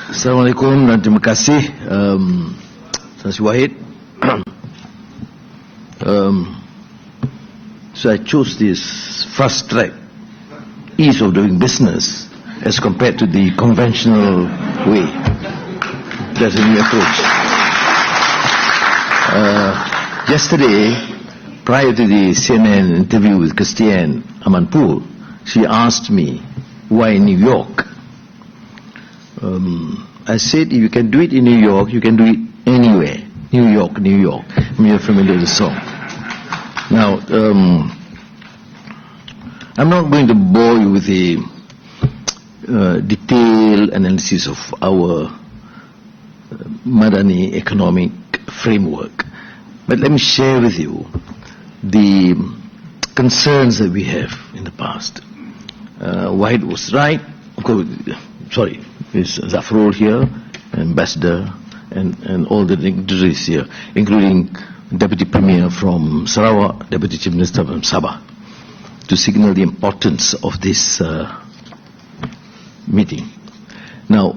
Assalamualaikum dan terima kasih Saudara Wahid. So I chose this fast track ease of doing business as compared to the conventional way. That's a new approach. Yesterday, prior to the CNN interview with Christiane Amanpour, she asked me why New York. I said, if you can do it in New York, you can do it anywhere. New York, New York. You're familiar with the song. Now, I'm not going to bore you with the detailed analysis of our Madani economic framework, but let me share with you the concerns that we have in the past. Wahid was right. Of course, sorry, it's Zafrul here, Ambassador, and all the dignitaries here, including Deputy Premier from Sarawak, Deputy Chief Minister from Sabah, to signal the importance of this meeting. Now,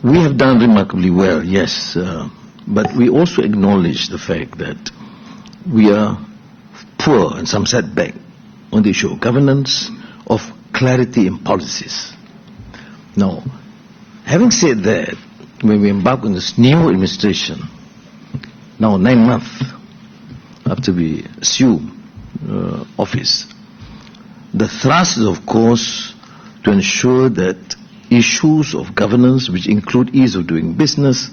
we have done remarkably well, yes, but we also acknowledge the fact that we are poor and some setback on the issue of governance, of clarity in policies. Now, having said that, when we embark on this new administration, now 9 months after we assume office, the thrust is, of course, to ensure that issues of governance, which include ease of doing business,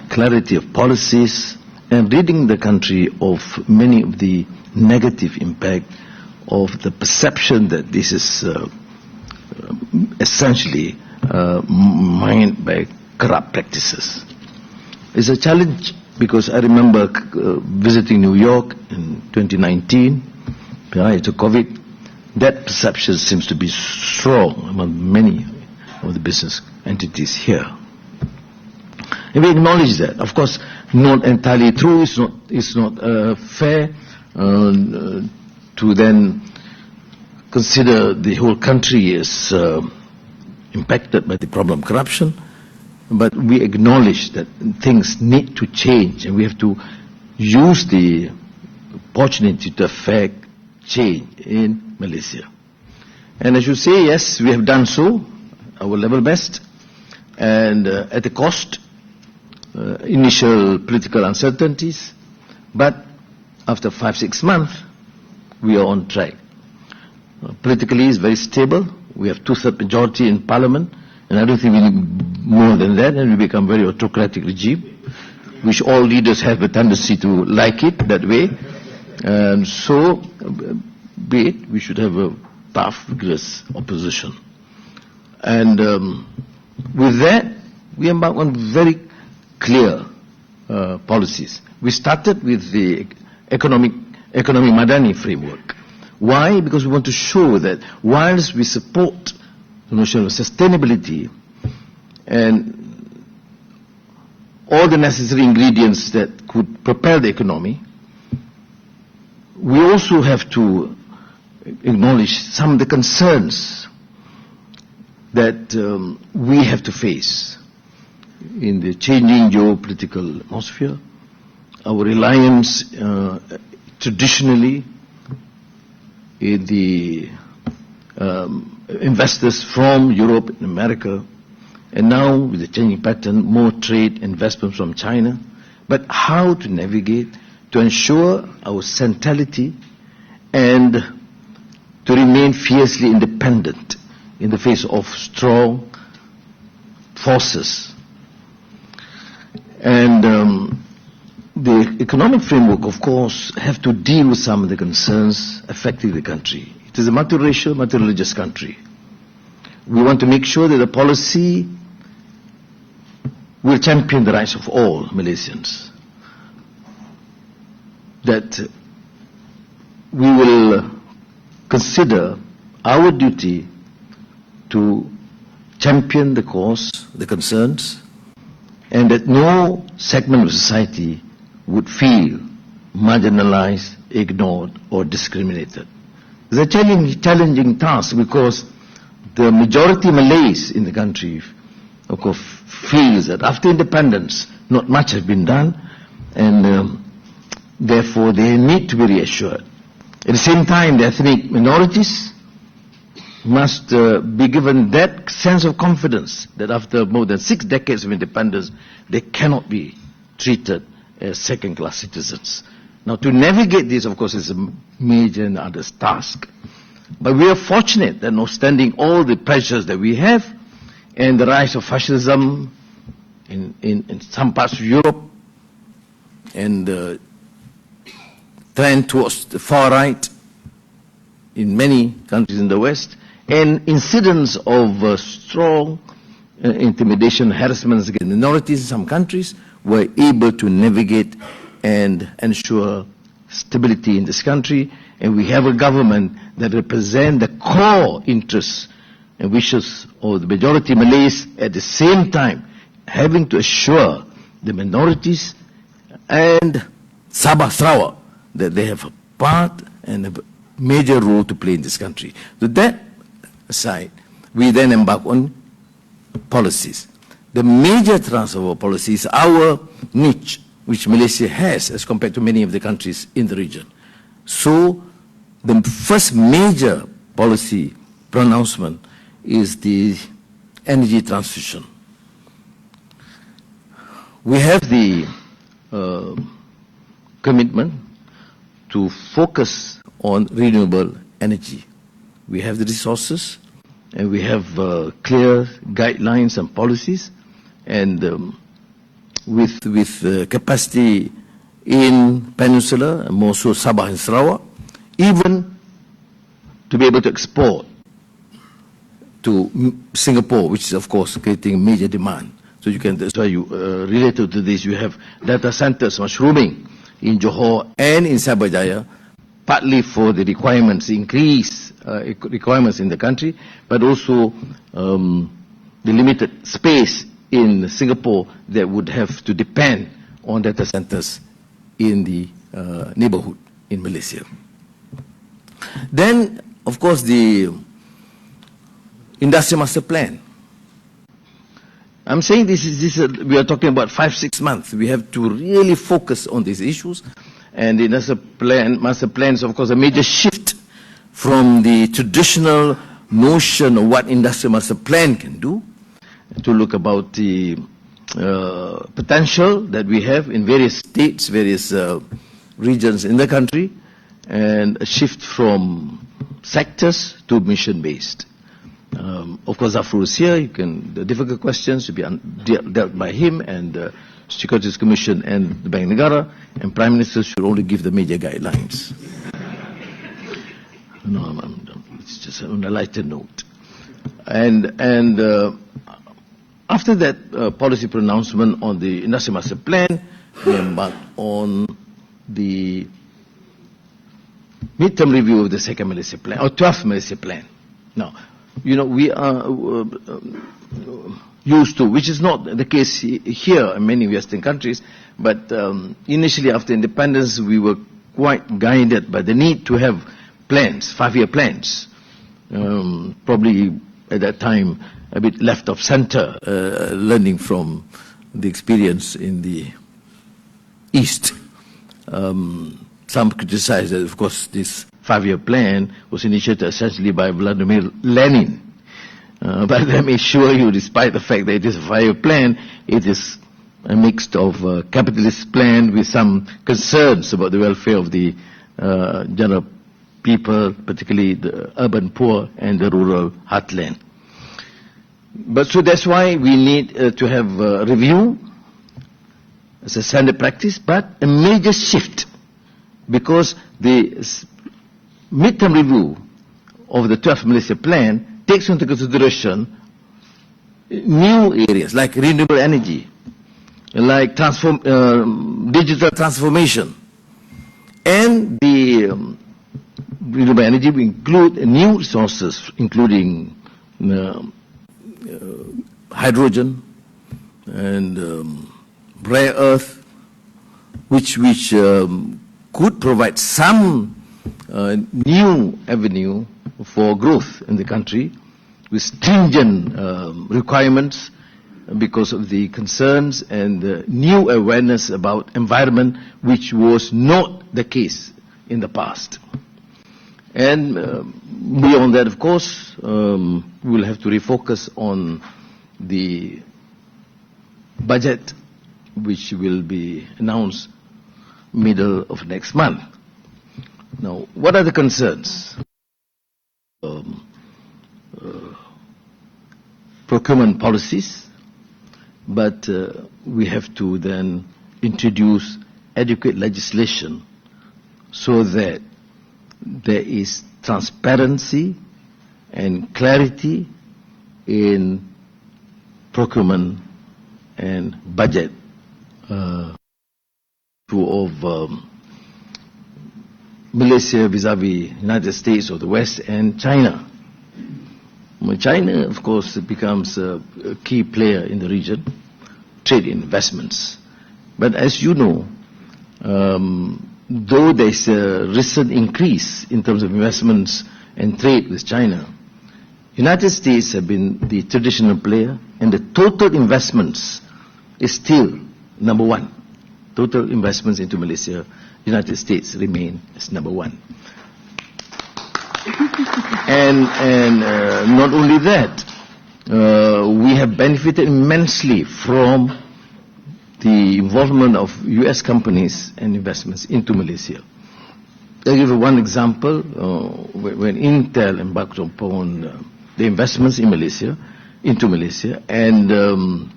clarity of policies, and ridding the country of many of the negative impact of the perception that this is essentially mined by corrupt practices. It's a challenge because I remember visiting New York in 2019, prior to COVID. That perception seems to be strong among many of the business entities here. And we acknowledge that. Of course, not entirely true. It's not fair to then consider the whole country as impacted by the problem of corruption. But we acknowledge that things need to change, and we have to use the opportunity to affect change in Malaysia. And as you say, yes, we have done so, our level best, and at the cost, initial political uncertainties, but after 5-6 months, we are on track. Politically, it's very stable. We have 2/3 majority in Parliament, and I don't think we need more than that, and we become a very autocratic regime, which all leaders have a tendency to like it that way. And so, be it, we should have a tough, vigorous opposition. And with that, we embark on very clear policies. We started with the economic Madani framework. Why? Because we want to show that whilst we support the notion of sustainability and all the necessary ingredients that could propel the economy, we also have to acknowledge some of the concerns that we have to face in the changing geopolitical atmosphere. Our reliance traditionally in the investors from Europe and America, and now with the changing pattern, more trade investments from China. But how to navigate to ensure our centrality and to remain fiercely independent in the face of strong forces. And the economic framework, of course, have to deal with some of the concerns affecting the country. It is a multiracial, multireligious country. We want to make sure that the policy will champion the rights of all Malaysians. That we will consider our duty to champion the cause, the concerns, and that no segment of society would feel marginalized, ignored, or discriminated. It's a challenging task because the majority Malays in the country of course, feels that after independence, not much has been done, and therefore they need to be reassured. At the same time, the ethnic minorities must be given that sense of confidence that after more than 6 decades of independence, they cannot be treated as second-class citizens. Now, to navigate this, of course, is a major and arduous task. But we are fortunate that notwithstanding all the pressures that we have and the rise of fascism in some parts of Europe and the trend towards the far right in many countries in the West, and incidents of strong intimidation, harassment against minorities in some countries, were able to navigate and ensure stability in this country. And we have a government that represents the core interests and wishes of the majority Malays, at the same time having to assure the minorities and Sabah Sarawak that they have a part and a major role to play in this country. To that aside, we then embark on policies. The major thrust of our policy is our niche, which Malaysia has as compared to many of the countries in the region. So, the first major policy pronouncement is the energy transition. We have the commitment to focus on renewable energy. We have the resources, and we have clear guidelines and policies, and with capacity in Peninsula, and more so Sabah and Sarawak, even to be able to export to Singapore, which is of course creating major demand. So you can, that's why you related to this, you have data centers mushrooming in Johor and in Sabah Jaya, partly for the requirements, increase requirements in the country, but also the limited space in Singapore that would have to depend on data centers in the neighborhood in Malaysia. Then, of course, the Industrial Master Plan. I'm saying we are talking about 5-6 months. We have to really focus on these issues. And the Master Plan is, of course, a major shift from the traditional notion of what Industrial Master Plan can do, to look about the potential that we have in various states, various regions in the country, and a shift from sectors to mission-based. Of course, Zafrul is here. The difficult questions should be dealt by him and the Securities Commission and the Bank Negara, and Prime Minister should only give the major guidelines. No, it's just on a lighter note. And after that policy pronouncement on the Industrial Master Plan, we embarked on the midterm review of the second Malaysia Plan, or 12th Malaysia Plan. Now, you know, we are used to, which is not the case here in many Western countries, but initially after independence we were quite guided by the need to have plans, 5-year plans. Probably at that time a bit left of center, learning from the experience in the East. Some criticize that, of course, this 5-year plan was initiated essentially by Vladimir Lenin. But let me assure you, despite the fact that it is a 5-year plan, it is a mix of a capitalist plan with some concerns about the welfare of the general people, particularly the urban poor and the rural heartland. But so that's why we need to have a review as a standard practice, but a major shift, because the midterm review of the 12th Malaysia Plan takes into consideration new areas like renewable energy, like digital transformation, and the renewable energy will include new resources, including hydrogen and rare earth, which could provide some new avenue for growth in the country with stringent requirements because of the concerns and the new awareness about environment, which was not the case in the past. And beyond that, of course, we'll have to refocus on the budget, which will be announced middle of next month. Now, what are the concerns? Procurement policies, but we have to then introduce adequate legislation so that there is transparency and clarity in procurement and budget of Malaysia vis-a-vis United States or the West and China. China, of course, becomes a key player in the region, trade investments. But as you know, though there's a recent increase in terms of investments and trade with China, United States have been the traditional player, and the total investments is still number one. Total investments into Malaysia, United States remain as number one. And not only that, we have benefited immensely from the involvement of U.S. companies and investments into Malaysia. I'll give you one example. When Intel embarked upon the investments in Malaysia, into Malaysia, and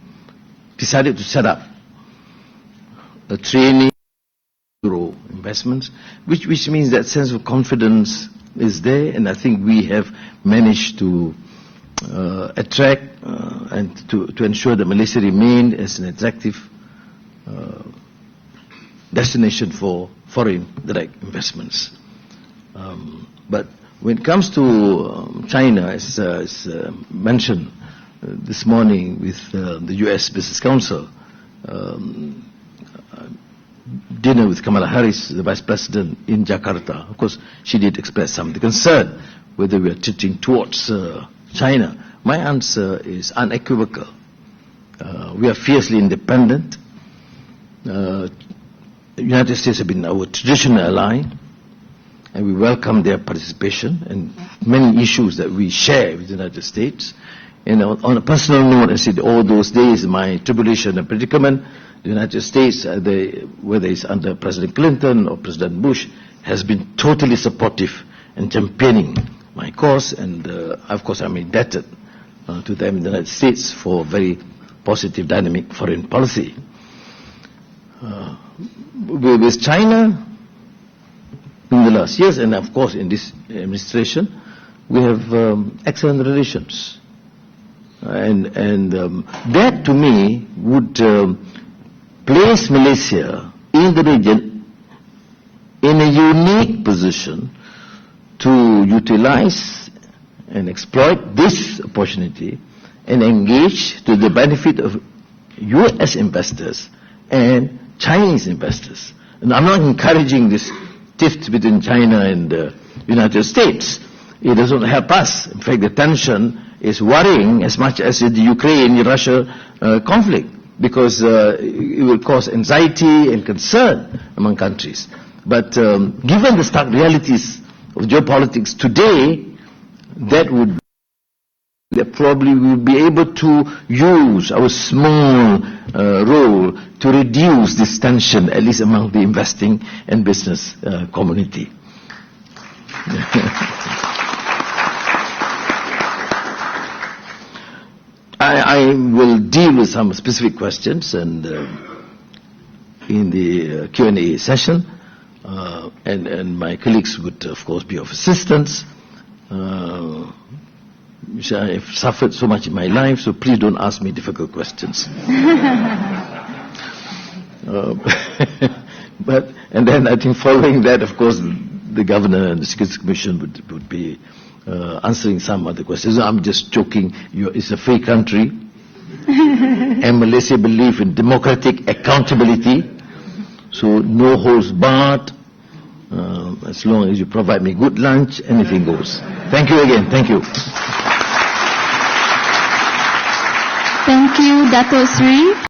decided to set up a training bureau investments, which means that sense of confidence is there, and I think we have managed to attract and to ensure that Malaysia remained as an attractive destination for foreign direct investments. But when it comes to China, as mentioned this morning with the U.S. Business Council, dinner with Kamala Harris, the Vice President, in Jakarta, of course, she did express some concern whether we are tilting towards China. My answer is unequivocal. We are fiercely independent. The United States have been our traditional ally, and we welcome their participation in many issues that we share with the United States. And on a personal note, I said all those days, my tribulation and predicament, the United States, whether it's under President Clinton or President Bush, has been totally supportive and championing my cause, and of course I'm indebted to them in the United States for very positive, dynamic foreign policy. With China, in the last years, and of course in this administration, we have excellent relations. And that to me would place Malaysia in the region in a unique position to utilize and exploit this opportunity and engage to the benefit of U.S. investors and Chinese investors. And I'm not encouraging this tiff between China and the United States. It doesn't help us. In fact, the tension is worrying as much as the Ukraine-Russia conflict, because it will cause anxiety and concern among countries. But given the stark realities of geopolitics today, that probably we'll be able to use our small role to reduce this tension, at least among the investing and business community. I will deal with some specific questions and in the Q&A session, and my colleagues would, of course, be of assistance. Which I have suffered so much in my life, so please don't ask me difficult questions. And then I think following that, of course, the Governor and the Security Commission would be answering some other questions. I'm just joking. It's a free country, and Malaysia believes in democratic accountability, so no holds barred. As long as you provide me good lunch, anything goes. Thank you again. Thank you. Thank Thank you, Datuk Seri.